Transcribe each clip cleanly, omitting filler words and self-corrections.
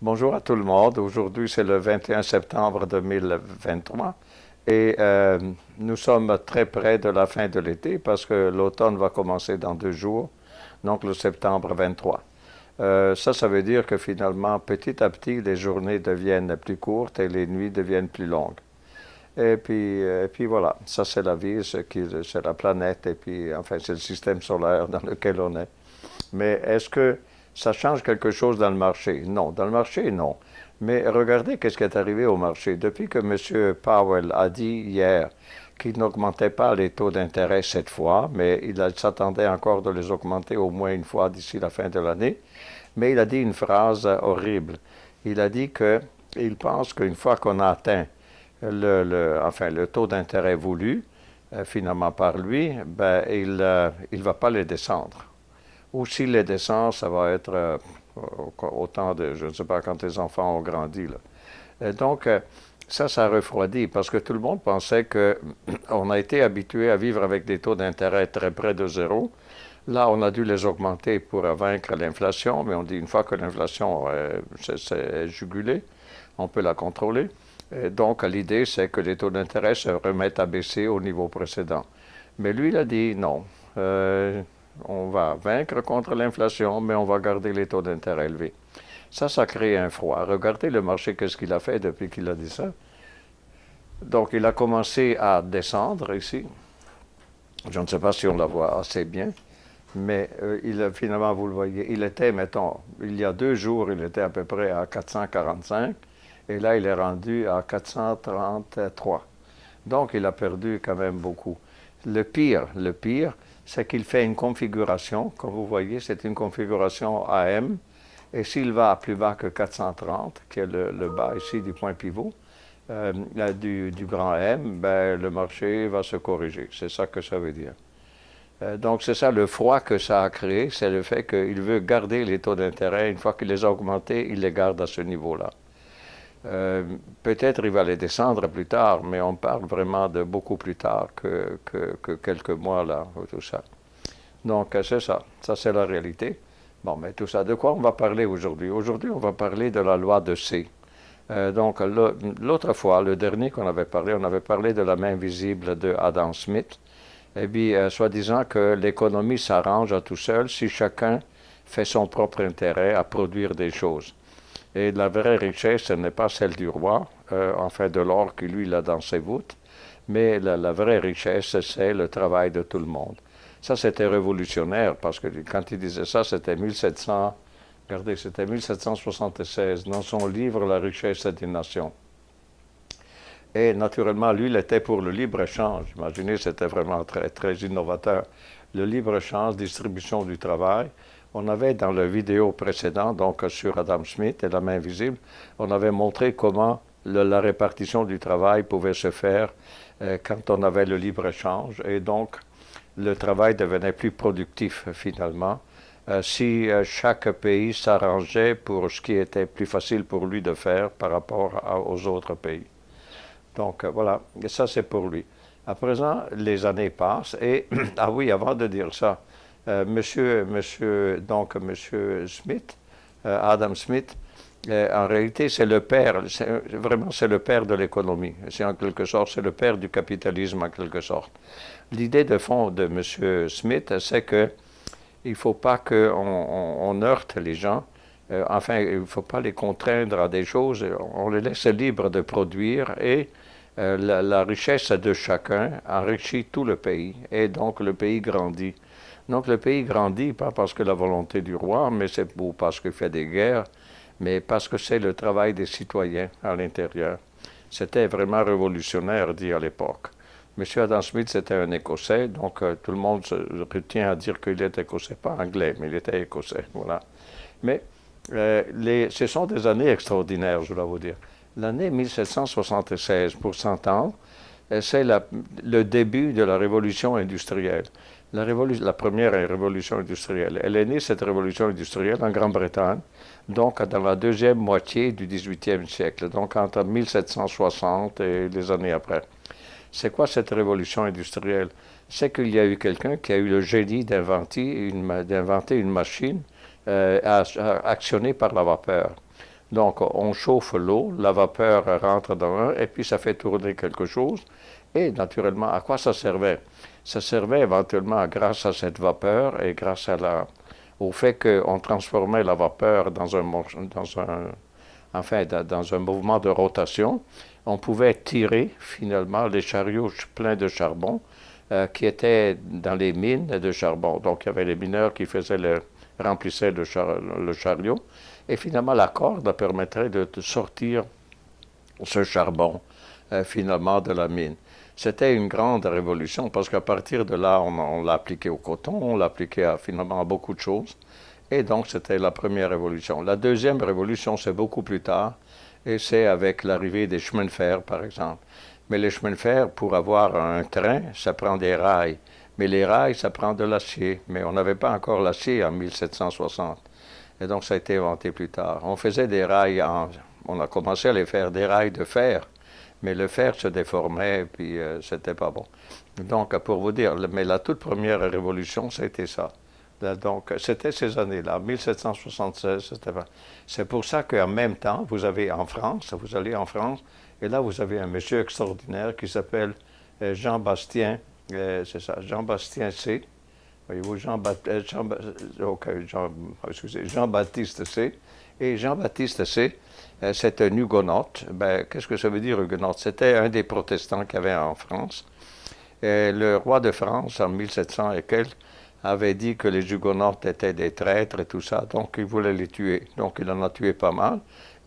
Bonjour à tout le monde. Aujourd'hui, c'est le 21 septembre 2023 et nous sommes très près de la fin de l'été parce que l'automne va commencer dans 2 jours, donc le septembre 23. Ça veut dire que finalement, petit à petit, les journées deviennent plus courtes et les nuits deviennent plus longues. Et puis voilà, ça c'est la vie, c'est la planète et puis enfin c'est le système solaire dans lequel on est. Mais est-ce que ça change quelque chose dans le marché? Non. Dans le marché, non. Mais regardez qu'est-ce qui est arrivé au marché. Depuis que M. Powell a dit hier qu'il n'augmentait pas les taux d'intérêt cette fois, mais il s'attendait encore de les augmenter au moins une fois d'ici la fin de l'année, mais il a dit une phrase horrible. Il a dit qu'il pense qu'une fois qu'on a atteint le taux d'intérêt voulu, finalement par lui, ben, il ne va pas les descendre. Ou s'il les descend, ça va être autant de, je ne sais pas, quand les enfants ont grandi. Là. Et donc, ça refroidit parce que tout le monde pensait qu'on a été habitué à vivre avec des taux d'intérêt très près de zéro. Là, on a dû les augmenter pour vaincre l'inflation, mais on dit une fois que l'inflation est jugulée, on peut la contrôler. Et donc, l'idée, c'est que les taux d'intérêt se remettent à baisser au niveau précédent. Mais lui, il a dit non. On va vaincre contre l'inflation, mais on va garder les taux d'intérêt élevés. Ça crée un froid. Regardez le marché, qu'est-ce qu'il a fait depuis qu'il a dit ça. Donc, il a commencé à descendre ici. Je ne sais pas si on la voit assez bien, mais finalement, vous le voyez, il était, mettons, il y a 2 jours, il était à peu près à 445, et là, il est rendu à 433. Donc, il a perdu quand même beaucoup. Le pire, c'est qu'il fait une configuration, comme vous voyez, c'est une configuration AM, et s'il va plus bas que 430, qui est le bas ici du point pivot, du grand M, ben, le marché va se corriger. C'est ça que ça veut dire. Donc, c'est ça le froid que ça a créé, c'est le fait qu'il veut garder les taux d'intérêt. Une fois qu'il les a augmentés, il les garde à ce niveau-là. Euh, Peut-être il va les descendre plus tard, mais on parle vraiment de beaucoup plus tard que quelques mois là, ou tout ça. Donc c'est ça, ça c'est la réalité. Bon, mais tout ça, de quoi on va parler aujourd'hui? Aujourd'hui, on va parler de la loi de C. Donc l'autre fois, le dernier qu'on avait parlé, on avait parlé de la main visible de Adam Smith. Et puis, soi-disant que l'économie s'arrange à tout seul si chacun fait son propre intérêt à produire des choses. Et la vraie richesse, ce n'est pas celle du roi, enfin de l'or que lui, il a dans ses voûtes, mais la vraie richesse, c'est le travail de tout le monde. Ça, c'était révolutionnaire, parce que quand il disait ça, c'était 1700, regardez, c'était 1776, dans son livre La richesse des nations. Et naturellement, lui, il était pour le libre-échange. Imaginez, c'était vraiment très, très innovateur. Le libre-échange, distribution du travail. On avait dans la vidéo précédente, donc sur Adam Smith et la main visible, on avait montré comment la répartition du travail pouvait se faire quand on avait le libre-échange. Et donc, le travail devenait plus productif finalement si chaque pays s'arrangeait pour ce qui était plus facile pour lui de faire par rapport aux autres pays. Donc voilà, et ça c'est pour lui. À présent, les années passent et, ah oui, avant de dire ça, monsieur Smith, Adam Smith, en réalité c'est le père, vraiment c'est le père de l'économie. C'est en quelque sorte, c'est le père du capitalisme en quelque sorte. L'idée de fond de monsieur Smith, c'est que il ne faut pas qu'on heurte les gens. Enfin, il ne faut pas les contraindre à des choses. On les laisse libres de produire et la richesse de chacun enrichit tout le pays et donc le pays grandit. Donc le pays grandit pas parce que la volonté du roi, mais c'est parce qu'il fait des guerres, mais parce que c'est le travail des citoyens à l'intérieur. C'était vraiment révolutionnaire, dit à l'époque. Monsieur Adam Smith, c'était un Écossais, donc tout le monde se retient à dire qu'il est Écossais, pas anglais, mais il était Écossais, voilà. Mais ce sont des années extraordinaires, je dois vous dire. L'année 1776, pour s'entendre, c'est le début de la révolution industrielle. La première révolution industrielle. Elle est née, cette révolution industrielle, en Grande-Bretagne, donc dans la deuxième moitié du 18e siècle, donc entre 1760 et les années après. C'est quoi cette révolution industrielle? C'est qu'il y a eu quelqu'un qui a eu le génie d'inventer une machine actionnée par la vapeur. Donc, on chauffe l'eau, la vapeur rentre dans un, et puis ça fait tourner quelque chose. Et naturellement, à quoi ça servait? Ça servait éventuellement grâce à cette vapeur et grâce au fait qu'on transformait la vapeur dans un mouvement de rotation. On pouvait tirer finalement les chariots pleins de charbon qui étaient dans les mines de charbon. Donc, il y avait les mineurs qui remplissaient le chariot. Et finalement, la corde permettrait de sortir ce charbon finalement de la mine. C'était une grande révolution parce qu'à partir de là, on l'a appliqué au coton, on l'a appliqué finalement à beaucoup de choses. Et donc, c'était la première révolution. La deuxième révolution, c'est beaucoup plus tard, et c'est avec l'arrivée des chemins de fer, par exemple. Mais les chemins de fer, pour avoir un train, ça prend des rails. Mais les rails, ça prend de l'acier. Mais on n'avait pas encore l'acier en 1760. Et donc, ça a été inventé plus tard. On faisait des rails, on a commencé à les faire des rails de fer. Mais le fer se déformait, puis c'était pas bon. Donc, pour vous dire, mais la toute première révolution, c'était ça. Donc, c'était ces années-là, 1776, c'est pour ça qu'en même temps, vous avez en France, vous allez en France, et là, vous avez un monsieur extraordinaire qui s'appelle Jean-Bastien, c'est ça, Jean-Bastien C. Voyez-vous, Jean-Baptiste C. Et Jean-Baptiste C., c'est un hugonote. Ben, qu'est-ce que ça veut dire, hugonote? C'était un des protestants qu'il y avait en France. Et le roi de France, en 1700 et quelques, avait dit que les hugonotes étaient des traîtres et tout ça, donc il voulait les tuer. Donc il en a tué pas mal.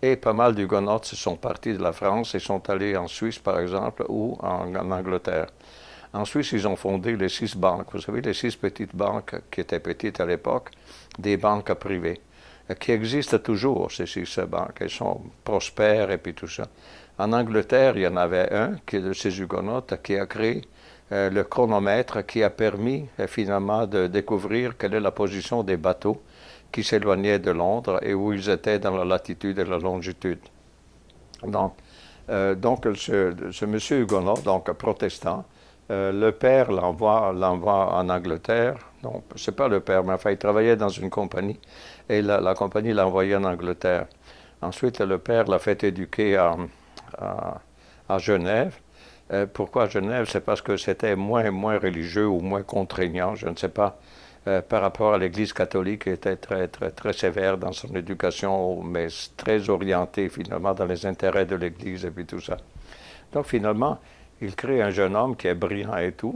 Et pas mal d'hugonotes se sont partis de la France et sont allés en Suisse, par exemple, ou en Angleterre. En Suisse, ils ont fondé les 6 banques. Vous savez, les 6 petites banques qui étaient petites à l'époque, des banques privées, qui existent toujours, ces 6 banques. Elles sont prospères et puis tout ça. En Angleterre, il y en avait un, qui est de ces hugonotes, qui a créé le chronomètre qui a permis finalement de découvrir quelle est la position des bateaux qui s'éloignaient de Londres et où ils étaient dans la latitude et la longitude. Donc ce monsieur hugonot, donc protestant, le père l'envoie en Angleterre. Non, c'est pas le père, mais enfin, il travaillait dans une compagnie et la compagnie l'a envoyé en Angleterre. Ensuite, le père l'a fait éduquer à Genève. Pourquoi Genève? C'est parce que c'était moins religieux ou moins contraignant, je ne sais pas, par rapport à l'Église catholique qui était très, très, très sévère dans son éducation, mais très orientée finalement dans les intérêts de l'Église et puis tout ça. Donc finalement, il crée un jeune homme qui est brillant et tout,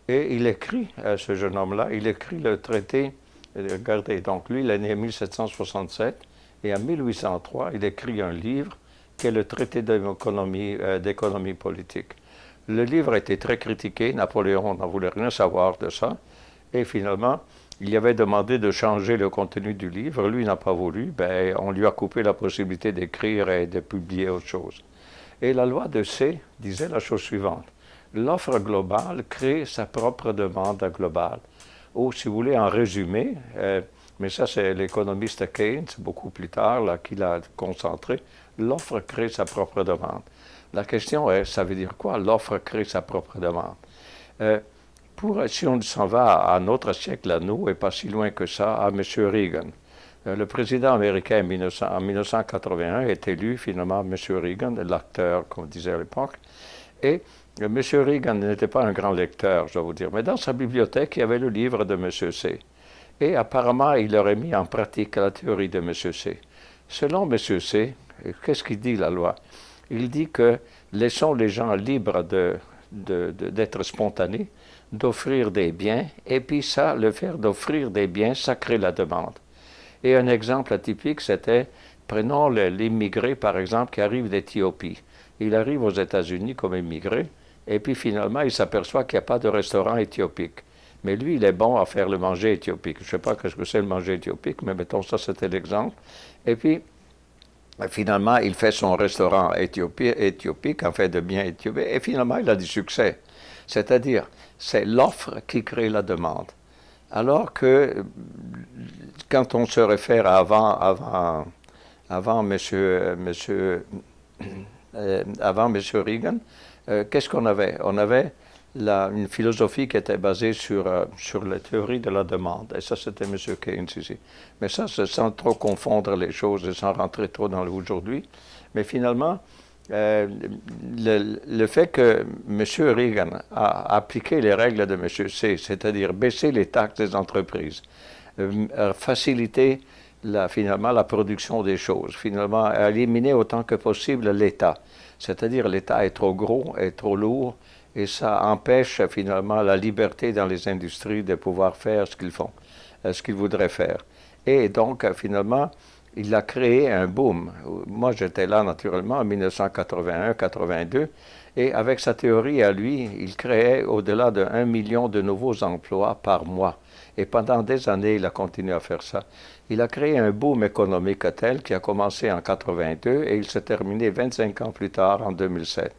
et il écrit, ce jeune homme-là, il écrit le traité, regardez, donc lui, il est né en 1767, et en 1803, il écrit un livre qui est le traité d'économie politique. Le livre a été très critiqué, Napoléon n'en voulait rien savoir de ça, et finalement, il avait demandé de changer le contenu du livre, lui n'a pas voulu, ben, on lui a coupé la possibilité d'écrire et de publier autre chose. Et la loi de C disait la chose suivante, l'offre globale crée sa propre demande globale. Ou si vous voulez en résumé, mais ça c'est l'économiste Keynes, beaucoup plus tard, là, qui l'a concentré, l'offre crée sa propre demande. La question est, ça veut dire quoi, l'offre crée sa propre demande? Si on s'en va à notre siècle à nous, et pas si loin que ça, à M. Reagan. Le président américain en 1981 est élu finalement M. Reagan, l'acteur, comme on disait à l'époque. Et M. Reagan n'était pas un grand lecteur, je dois vous dire, mais dans sa bibliothèque, il y avait le livre de M. C. Et apparemment, il aurait mis en pratique la théorie de M. C. Selon M. C., qu'est-ce qu'il dit la loi? Il dit que laissons les gens libres d'être spontanés, d'offrir des biens, et puis ça, le fait d'offrir des biens, ça crée la demande. Et un exemple atypique, c'était, prenons l'immigré, par exemple, qui arrive d'Éthiopie. Il arrive aux États-Unis comme immigré, et puis finalement, il s'aperçoit qu'il n'y a pas de restaurant éthiopique. Mais lui, il est bon à faire le manger éthiopique. Je ne sais pas ce que c'est le manger éthiopique, mais mettons ça, c'était l'exemple. Et puis, finalement, il fait son restaurant éthiopique, en fait de biens éthiopiques, et finalement, il a du succès. C'est-à-dire, c'est l'offre qui crée la demande. Alors que, quand on se réfère à avant monsieur Reagan, qu'est-ce qu'on avait? On avait une philosophie qui était basée sur la théorie de la demande. Et ça, c'était M. Keynes ici. Mais ça, c'est sans trop confondre les choses et sans rentrer trop dans l'aujourd'hui. Mais finalement, le fait que M. Reagan a appliqué les règles de M. C, c'est-à-dire baisser les taxes des entreprises, faciliter finalement la production des choses, finalement éliminer autant que possible l'État. C'est-à-dire l'État est trop gros, est trop lourd, et ça empêche finalement la liberté dans les industries de pouvoir faire ce qu'ils font, ce qu'ils voudraient faire. Et donc, finalement, il a créé un boom. Moi, j'étais là naturellement en 1981-82, et avec sa théorie à lui, il créait au-delà de 1 million de nouveaux emplois par mois. Et pendant des années, il a continué à faire ça. Il a créé un boom économique tel qui a commencé en 82 et il s'est terminé 25 ans plus tard, en 2007.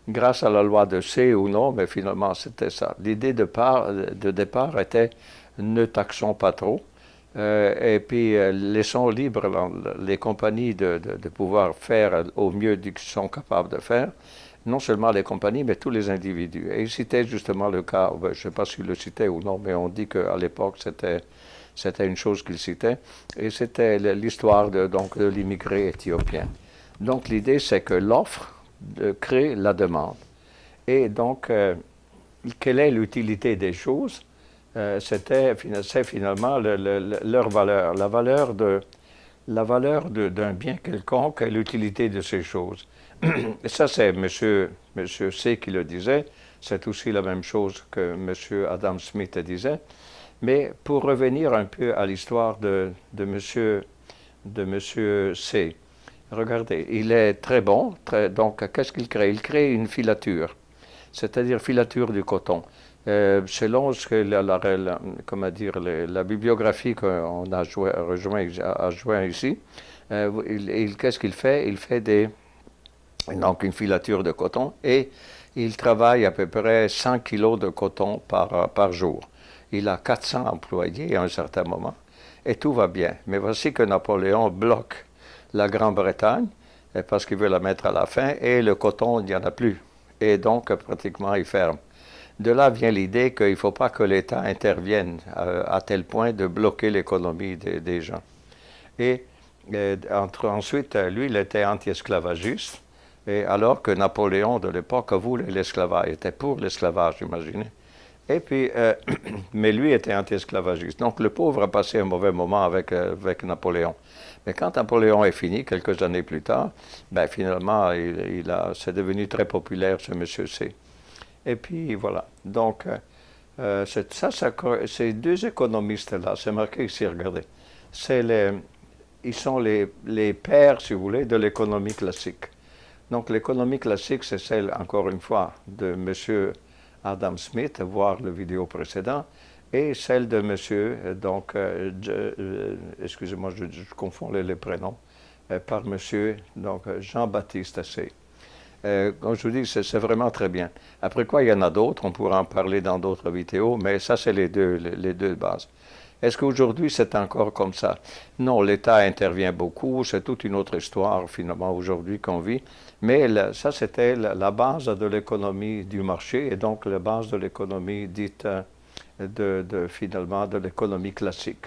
Grâce à la loi de C ou non, mais finalement c'était ça. L'idée de départ était ne taxons pas trop et puis laissons libre les compagnies de pouvoir faire au mieux ce qu'ils sont capables de faire. Non seulement les compagnies, mais tous les individus. Et il citait justement le cas, je ne sais pas s'il le citait ou non, mais on dit qu'à l'époque c'était une chose qu'il citait, et c'était l'histoire donc, de l'immigré éthiopien. Donc l'idée c'est que l'offre crée la demande. Et donc, quelle est l'utilité des choses? C'est finalement leur valeur. La valeur d'un bien quelconque est l'utilité de ces choses. Et ça, c'est monsieur C qui le disait. C'est aussi la même chose que monsieur Adam Smith disait. Mais pour revenir un peu à l'histoire de monsieur C, regardez, il est très bon. Donc, qu'est-ce qu'il crée? Il crée une filature, c'est-à-dire filature du coton. Selon ce que comment dire, la bibliographie qu'on a rejoint ici, qu'est-ce qu'il fait? Il fait donc une filature de coton et il travaille à peu près 100 kilos de coton par jour. Il a 400 employés à un certain moment et tout va bien. Mais voici que Napoléon bloque la Grande-Bretagne parce qu'il veut la mettre à la fin et le coton, il n'y en a plus. Et donc, pratiquement, il ferme. De là vient l'idée qu'il ne faut pas que l'État intervienne à tel point de bloquer l'économie des gens. Et ensuite, lui, il était anti-esclavagiste, et alors que Napoléon de l'époque voulait l'esclavage, était pour l'esclavage, imaginez. Et puis, mais lui était anti-esclavagiste. Donc le pauvre a passé un mauvais moment avec Napoléon. Mais quand Napoléon est fini, quelques années plus tard, ben finalement, c'est devenu très populaire, ce monsieur C. Et puis voilà. Donc, ces deux économistes-là, c'est marqué ici, regardez, ils sont les pères, si vous voulez, de l'économie classique. Donc l'économie classique, c'est celle, encore une fois, de M. Adam Smith, voir le vidéo précédent, et celle de M. Donc, excusez-moi, je confonds les prénoms, par M. Donc, Jean-Baptiste C. Comme je vous dis, c'est vraiment très bien. Après quoi, il y en a d'autres, on pourra en parler dans d'autres vidéos, mais ça, c'est les deux bases. Est-ce qu'aujourd'hui, c'est encore comme ça? Non, l'État intervient beaucoup, c'est toute une autre histoire, finalement, aujourd'hui qu'on vit. Mais ça, c'était la base de l'économie du marché et donc la base de l'économie dite, finalement, de l'économie classique.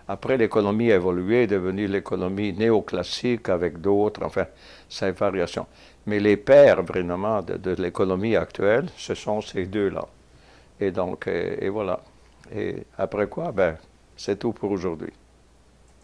Après, l'économie a évolué, est devenue l'économie néoclassique avec d'autres, enfin, c'est variation. Mais les pères, vraiment, de l'économie actuelle, ce sont ces deux-là. Et donc, et voilà. Et après quoi, ben, c'est tout pour aujourd'hui.